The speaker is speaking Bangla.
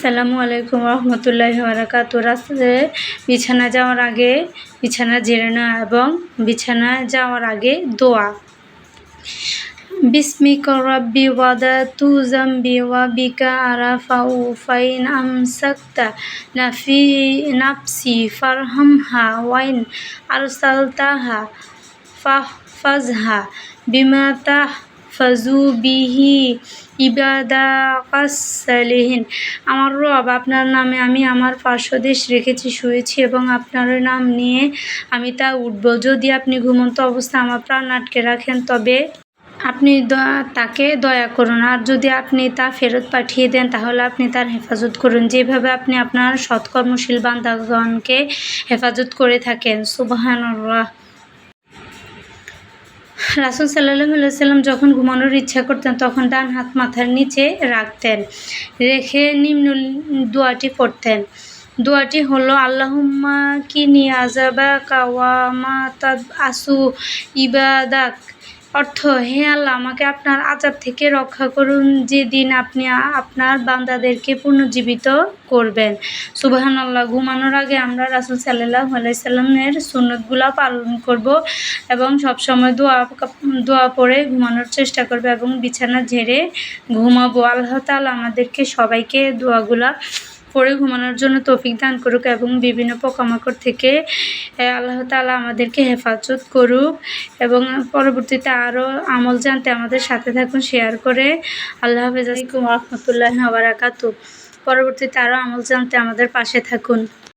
আসসালামু আলাইকুম রহমতুল্লাহি বারাকাতুহু। রাত্রে বিছানা যাওয়ার আগে বিছানা ঝেড়ে নেওয়া এবং বিছানা যাওয়ার আগে দোয়া। বিসমিকা রাব্বি ওয়াদাতু যামবি ওয়া বিকা আরাফাউ ফাইন আমসাকতা নাফসি ফারহামহা ওয়াইন আরসালতাহা ফাহফাজহা বিমা তাহফাজু বিহি ইবাদাকাস সালিহিন। আমার রব, আপনার নামে আমি আমার পার্শ্বদেশ রেখেছি, শুয়েছি এবং আপনার নাম নিয়ে আমি তা উঠব। যদি আপনি ঘুমন্ত অবস্থায় আমার প্রাণ আটকে রাখেন তবে আপনি তাকে দয়া করুন, আর যদি আপনি তা ফেরত পাঠিয়ে দেন তাহলে আপনি তার হেফাজত করুন, যেভাবে আপনি আপনার সৎকর্মশীল বান্দাগণকে হেফাজত করে থাকেন। সুবহানাল্লাহ। রাসূল সাল্লাল্লাহু আলাইহি সাল্লাম যখন ঘুমানোর ইচ্ছা করতেন তখন ডান হাত মাথার নিচে রাখতেন, রেখে নিম্ন দোয়াটি পড়তেন। দোয়াটি হলো, আল্লাহুম্মা কিনি আযাবাকা ওয়া মা তাবআসু ইবাদাক। অর্থ, হে আল্লাহ, আমাকে আপনার আযাব থেকে রক্ষা করুন যেদিন আপনি আপনার বান্দাদেরকে পুনর্জীবিত করবেন। সুবহানাল্লাহ। ঘুমানোর আগে আমরা রাসূল সাল্লাল্লাহু আলাইহি সাল্লামের সুন্নতগুলো পালন করব এবং সবসময় দোয়া পড়ে ঘুমানোর চেষ্টা করব এবং বিছানা ঝেড়ে ঘুমাবো। আল্লাহ তাআলা আমাদেরকে সবাইকে দোয়াগুলা পড়ে ঘুমানোর জন্য তৌফিক দান করুক এবং বিভিন্ন পোকামাকড় থেকে আল্লাহ তাআলা আমাদেরকে হেফাজত করুক। এবং পরবর্তীতে আরও আমল জানতে আমাদের সাথে থাকুন, শেয়ার করে। আল্লাহ হাফেজ। আসসালামু আলাইকুম ওয়া রাহমাতুল্লাহি ওয়া বারাকাতুহু। পরবর্তীতে আরও আমল জানতে আমাদের পাশে থাকুন।